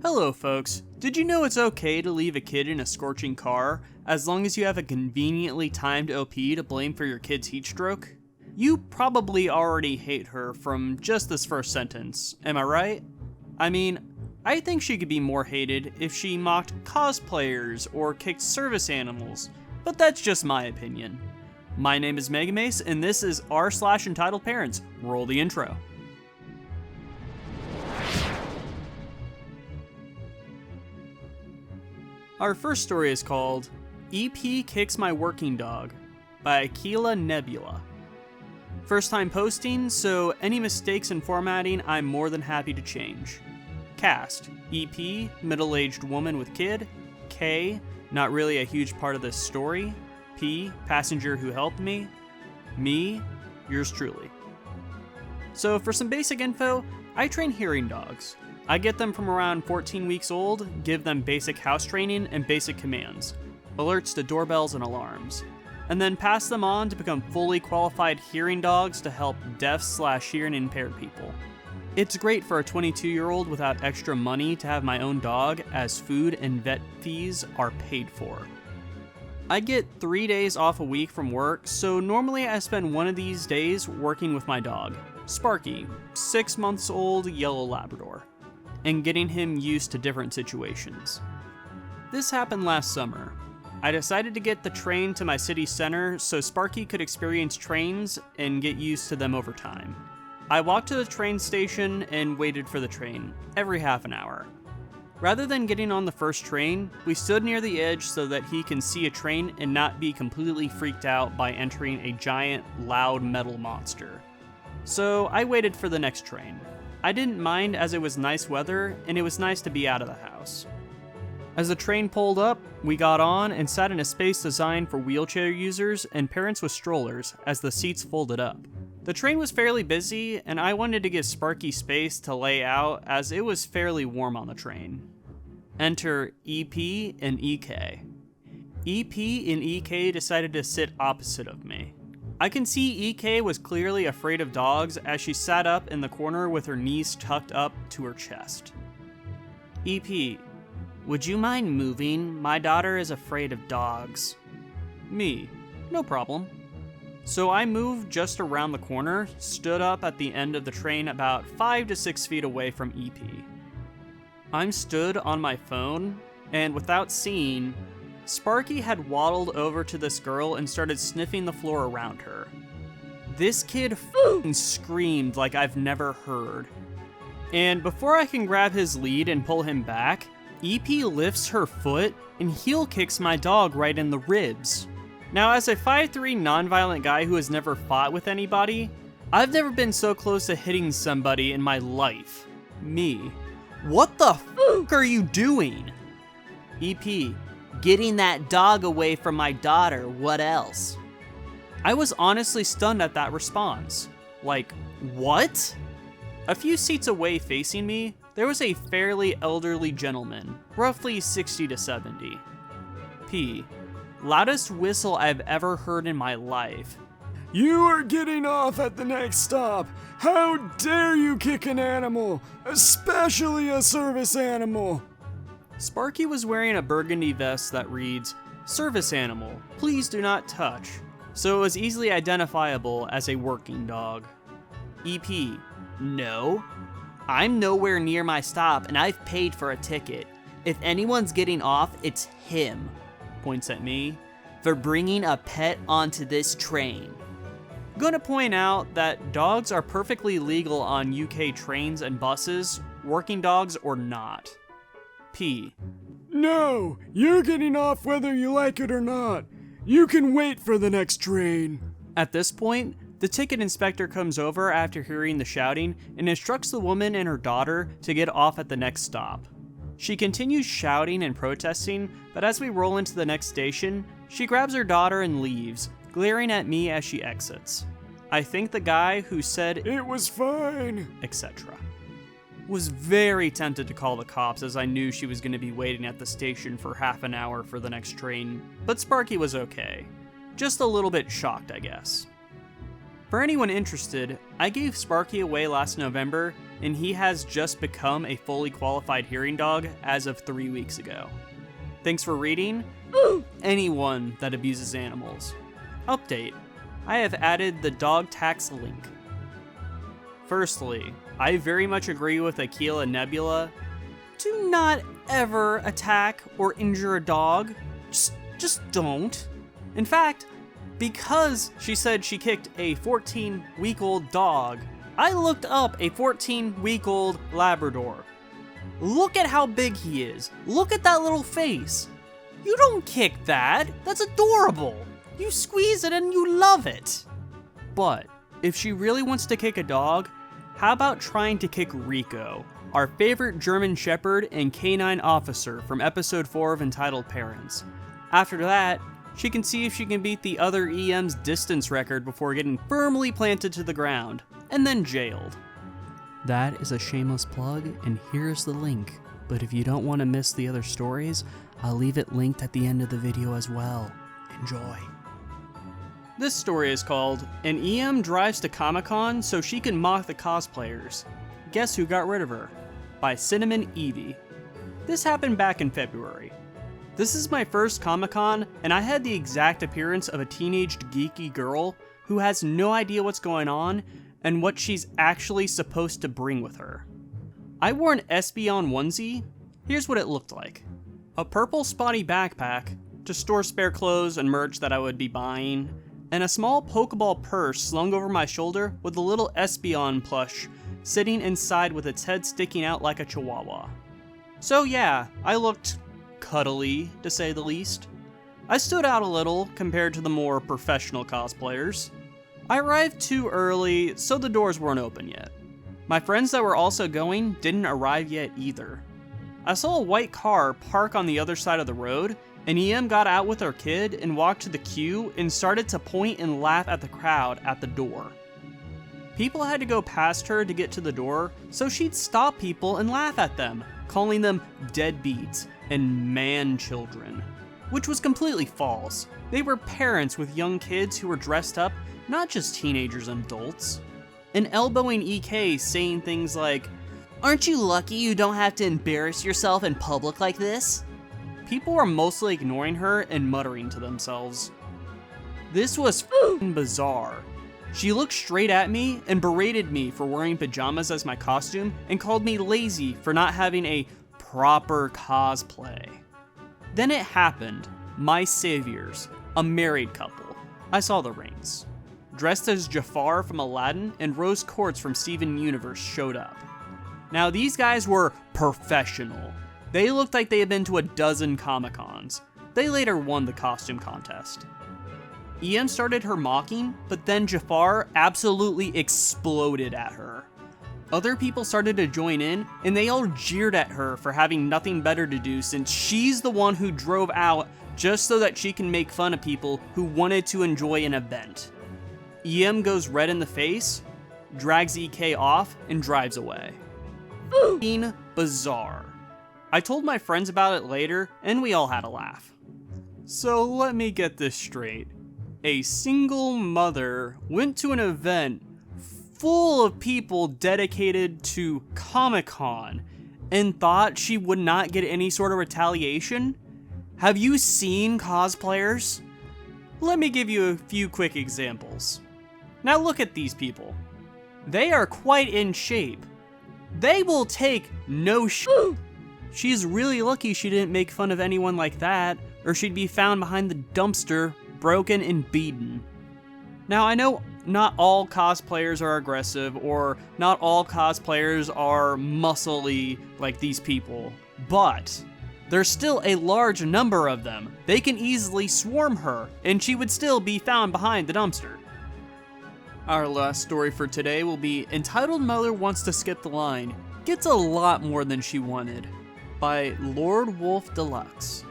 Hello folks, did you know it's okay to leave a kid in a scorching car as long as you have a conveniently timed OP to blame for your kid's heat stroke? You probably already hate her from just this first sentence, am I right? I mean, I think she could be more hated if she mocked cosplayers or kicked service animals, but that's just my opinion. My name is Mace, and this is r/entitledparents. Roll the intro. Our first story is called EP Kicks My Working Dog by Keela Nebula. First time posting, so any mistakes in formatting I'm more than happy to change. Cast: EP, middle-aged woman with kid. K, not really a huge part of this story. P, passenger who helped me. Me, yours truly. So for some basic info, I train hearing dogs. I get them from around 14 weeks old, give them basic house training and basic commands, alerts to doorbells and alarms, and then pass them on to become fully qualified hearing dogs to help deaf/hearing impaired people. It's great for a 22-year-old without extra money to have my own dog, as food and vet fees are paid for. I get 3 days off a week from work, so normally I spend one of these days working with my dog, Sparky, 6 months old yellow Labrador, and getting him used to different situations. This happened last summer. I decided to get the train to my city center so Sparky could experience trains and get used to them over time. I walked to the train station and waited for the train, every half an hour. Rather than getting on the first train, we stood near the edge so that he can see a train and not be completely freaked out by entering a giant, loud metal monster. So I waited for the next train. I didn't mind as it was nice weather and it was nice to be out of the house. As the train pulled up, we got on and sat in a space designed for wheelchair users and parents with strollers as the seats folded up. The train was fairly busy and I wanted to give Sparky space to lay out as it was fairly warm on the train. Enter EP and EK. EP and EK decided to sit opposite of me. I can see EK was clearly afraid of dogs as she sat up in the corner with her knees tucked up to her chest. EP, would you mind moving? My daughter is afraid of dogs. Me, no problem. So I moved just around the corner, stood up at the end of the train about 5 to 6 feet away from EP. I'm stood on my phone, and without seeing, Sparky had waddled over to this girl and started sniffing the floor around her. This kid f***ing screamed like I've never heard. And before I can grab his lead and pull him back, EP lifts her foot and heel kicks my dog right in the ribs. Now, as a 5'3" non-violent guy who has never fought with anybody, I've never been so close to hitting somebody in my life. Me. What the f*** are you doing? EP. Getting that dog away from my daughter, what else? I was honestly stunned at that response. Like, what? A few seats away facing me, there was a fairly elderly gentleman, roughly 60 to 70. P. Loudest whistle I've ever heard in my life. You are getting off at the next stop. How dare you kick an animal, especially a service animal? Sparky was wearing a burgundy vest that reads, "Service animal, please do not touch," so it was easily identifiable as a working dog. EP, no. I'm nowhere near my stop and I've paid for a ticket. If anyone's getting off, it's him, points at me, for bringing a pet onto this train. I'm gonna point out that dogs are perfectly legal on UK trains and buses, working dogs or not. P. No, you're getting off whether you like it or not. You can wait for the next train. At this point, the ticket inspector comes over after hearing the shouting and instructs the woman and her daughter to get off at the next stop. She continues shouting and protesting, but as we roll into the next station, she grabs her daughter and leaves, glaring at me as she exits. I think the guy who said, "It was fine," etc., was very tempted to call the cops as I knew she was going to be waiting at the station for half an hour for the next train, but Sparky was okay. Just a little bit shocked, I guess. For anyone interested, I gave Sparky away last November, and he has just become a fully qualified hearing dog as of 3 weeks ago. Thanks for reading. Anyone that abuses animals. Update. I have added the dog tax link. Firstly, I very much agree with Aquila Nebula. Do not ever attack or injure a dog. Just don't. In fact, because she said she kicked a 14-week-old dog, I looked up a 14-week-old Labrador. Look at how big he is. Look at that little face. You don't kick that. That's adorable. You squeeze it and you love it. But if she really wants to kick a dog, how about trying to kick Rico, our favorite German Shepherd and canine officer from episode 4 of Entitled Parents. After that, she can see if she can beat the other EM's distance record before getting firmly planted to the ground, and then jailed. That is a shameless plug, and here's the link. But if you don't want to miss the other stories, I'll leave it linked at the end of the video as well. Enjoy. This story is called, An EM Drives to Comic-Con So She Can Mock the Cosplayers. Guess Who Got Rid of Her? By Cinnamon Evie. This happened back in February. This is my first Comic-Con, and I had the exact appearance of a teenaged geeky girl who has no idea what's going on and what she's actually supposed to bring with her. I wore an Espeon onesie. Here's what it looked like. A purple spotty backpack to store spare clothes and merch that I would be buying, and a small Pokeball purse slung over my shoulder with a little Espeon plush sitting inside with its head sticking out like a chihuahua. So yeah, I looked cuddly, to say the least. I stood out a little compared to the more professional cosplayers. I arrived too early, so the doors weren't open yet. My friends that were also going didn't arrive yet either. I saw a white car park on the other side of the road, and EM got out with her kid and walked to the queue and started to point and laugh at the crowd at the door. People had to go past her to get to the door, so she'd stop people and laugh at them, calling them deadbeats and man-children, which was completely false. They were parents with young kids who were dressed up, not just teenagers and adults. And elbowing EK saying things like, "Aren't you lucky you don't have to embarrass yourself in public like this?" People were mostly ignoring her and muttering to themselves. This was f***ing bizarre. She looked straight at me and berated me for wearing pajamas as my costume and called me lazy for not having a proper cosplay. Then it happened. My saviors, a married couple. I saw the rings. Dressed as Jafar from Aladdin and Rose Quartz from Steven Universe showed up. Now these guys were professional. They looked like they had been to a dozen Comic-Cons. They later won the costume contest. EM started her mocking, but then Jafar absolutely exploded at her. Other people started to join in, and they all jeered at her for having nothing better to do since she's the one who drove out just so that she can make fun of people who wanted to enjoy an event. EM goes red in the face, drags EK off, and drives away. F***ing bizarre. I told my friends about it later, and we all had a laugh. So let me get this straight. A single mother went to an event full of people dedicated to Comic-Con and thought she would not get any sort of retaliation? Have you seen cosplayers? Let me give you a few quick examples. Now look at these people. They are quite in shape. They will take no shit. She's really lucky she didn't make fun of anyone like that, or she'd be found behind the dumpster, broken and beaten. Now I know not all cosplayers are aggressive, or not all cosplayers are muscly like these people, but there's still a large number of them. They can easily swarm her, and she would still be found behind the dumpster. Our last story for today will be Entitled Mother Wants to Skip the Line, Gets a Lot More Than She Wanted, by Lord Wolf Deluxe.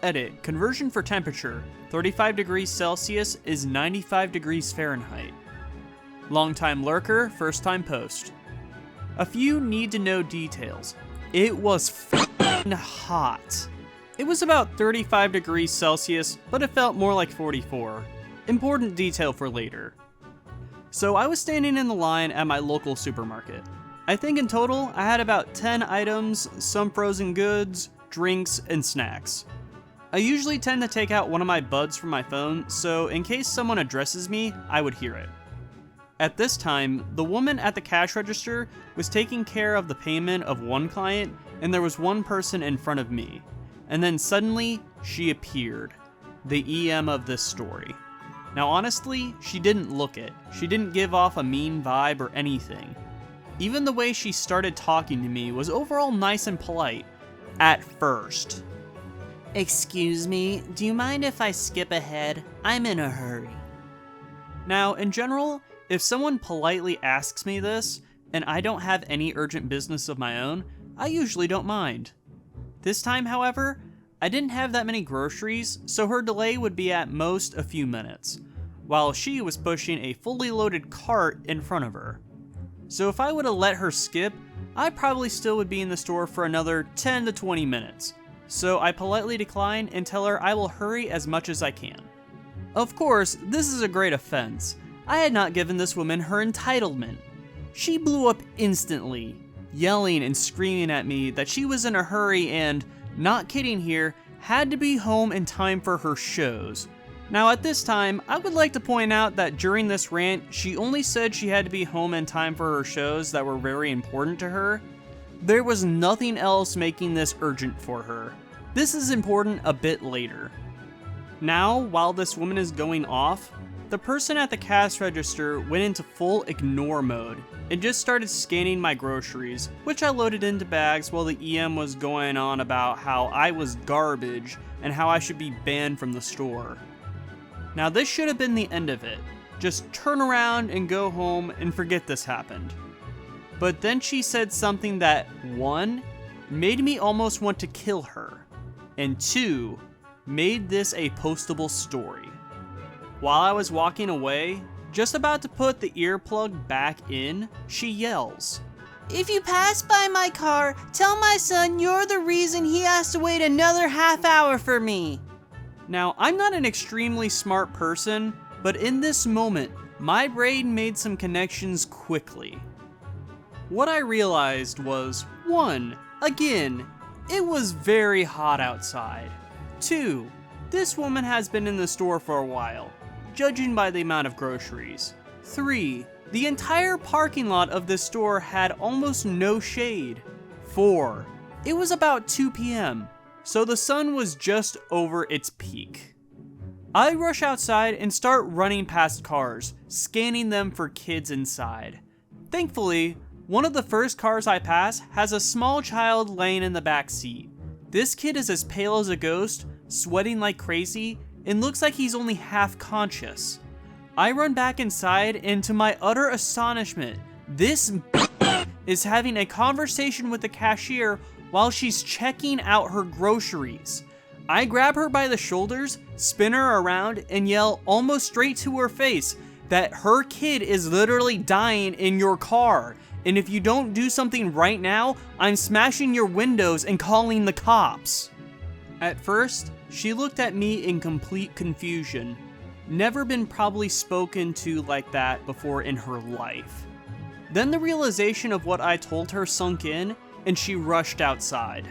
Edit, conversion for temperature, 35 degrees Celsius is 95 degrees Fahrenheit. Longtime lurker, first time post. A few need to know details. It was f***ing hot. It was about 35 degrees Celsius, but it felt more like 44. Important detail for later. So I was standing in the line at my local supermarket. I think in total, I had about 10 items, some frozen goods, drinks, and snacks. I usually tend to take out one of my buds from my phone, so in case someone addresses me, I would hear it. At this time, the woman at the cash register was taking care of the payment of one client, and there was one person in front of me. And then suddenly, she appeared. The EM of this story. Now honestly, she didn't look it. She didn't give off a mean vibe or anything. Even the way she started talking to me was overall nice and polite. At first. Excuse me, do you mind if I skip ahead? I'm in a hurry. Now, in general, if someone politely asks me this, and I don't have any urgent business of my own, I usually don't mind. This time, however, I didn't have that many groceries, so her delay would be at most a few minutes, while she was pushing a fully loaded cart in front of her. So if I would have let her skip, I probably still would be in the store for another 10 to 20 minutes. So I politely decline and tell her I will hurry as much as I can. Of course, this is a great offense. I had not given this woman her entitlement. She blew up instantly, yelling and screaming at me that she was in a hurry and, not kidding here, had to be home in time for her shows. Now at this time, I would like to point out that during this rant, she only said she had to be home in time for her shows that were very important to her. There was nothing else making this urgent for her. This is important a bit later. Now, while this woman is going off, the person at the cash register went into full ignore mode and just started scanning my groceries, which I loaded into bags while the EM was going on about how I was garbage and how I should be banned from the store. Now this should have been the end of it. Just turn around and go home and forget this happened. But then she said something that, 1, made me almost want to kill her, and 2, made this a postable story. While I was walking away, just about to put the earplug back in, she yells, If you pass by my car, tell my son you're the reason he has to wait another half hour for me. Now, I'm not an extremely smart person, but in this moment, my brain made some connections quickly. What I realized was, 1, again, it was very hot outside. 2, this woman has been in the store for a while, judging by the amount of groceries. 3, the entire parking lot of this store had almost no shade. 4, it was about 2 p.m., so the sun was just over its peak. I rush outside and start running past cars, scanning them for kids inside. Thankfully, one of the first cars I pass has a small child laying in the back seat. This kid is as pale as a ghost, sweating like crazy, and looks like he's only half conscious. I run back inside, and to my utter astonishment, this is having a conversation with the cashier while she's checking out her groceries. I grab her by the shoulders, spin her around, and yell almost straight to her face that her kid is literally dying in your car, and if you don't do something right now, I'm smashing your windows and calling the cops. At first, she looked at me in complete confusion. Never been probably spoken to like that before in her life. Then the realization of what I told her sunk in, and she rushed outside.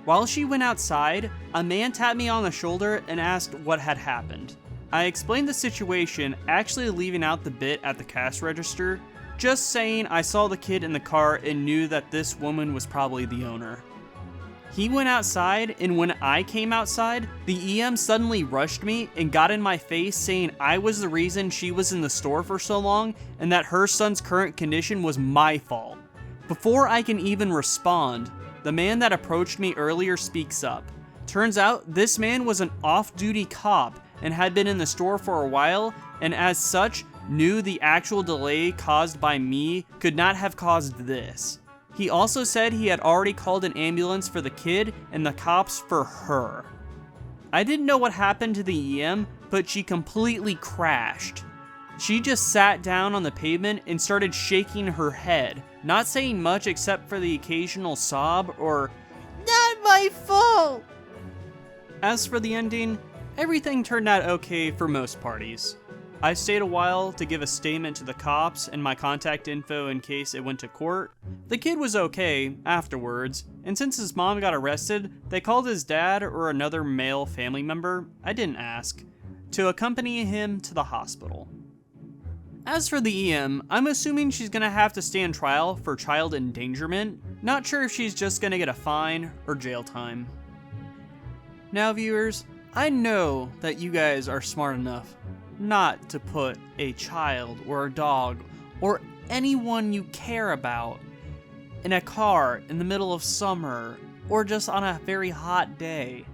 While she went outside, a man tapped me on the shoulder and asked what had happened. I explained the situation, actually leaving out the bit at the cash register, just saying I saw the kid in the car and knew that this woman was probably the owner. He went outside, and when I came outside, the EM suddenly rushed me and got in my face saying I was the reason she was in the store for so long and that her son's current condition was my fault. Before I can even respond, the man that approached me earlier speaks up. Turns out this man was an off-duty cop and had been in the store for a while, and as such, knew the actual delay caused by me could not have caused this. He also said he had already called an ambulance for the kid and the cops for her. I didn't know what happened to the EM, but she completely crashed. She just sat down on the pavement and started shaking her head, not saying much except for the occasional sob or, Not my fault! As for the ending, everything turned out okay for most parties. I stayed a while to give a statement to the cops and my contact info in case it went to court. The kid was okay afterwards, and since his mom got arrested, they called his dad or another male family member, I didn't ask, to accompany him to the hospital. As for the EM, I'm assuming she's gonna have to stand trial for child endangerment. Not sure if she's just gonna get a fine or jail time. Now viewers, I know that you guys are smart enough not to put a child or a dog or anyone you care about in a car in the middle of summer or just on a very hot day.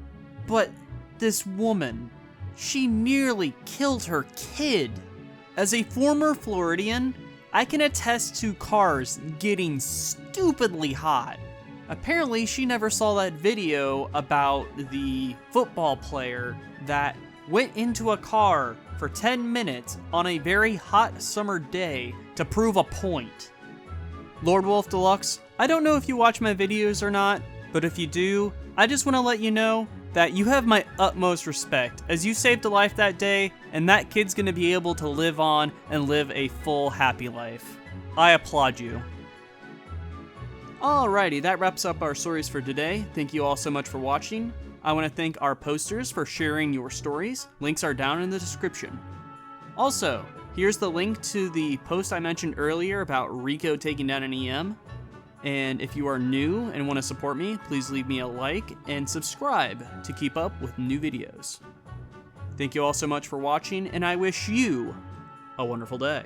But this woman, she nearly killed her kid. As a former Floridian, I can attest to cars getting stupidly hot. Apparently, she never saw that video about the football player that went into a car for 10 minutes on a very hot summer day to prove a point. Lord Wolf Deluxe, I don't know if you watch my videos or not, but if you do, I just want to let you know that you have my utmost respect as you saved a life that day, and that kid's gonna be able to live on and live a full, happy life. I applaud you. Alrighty, that wraps up our stories for today. Thank you all so much for watching. I want to thank our posters for sharing your stories. Links are down in the description. Also, here's the link to the post I mentioned earlier about Rico taking down an EM. And if you are new and want to support me, please leave me a like and subscribe to keep up with new videos. Thank you all so much for watching, and I wish you a wonderful day.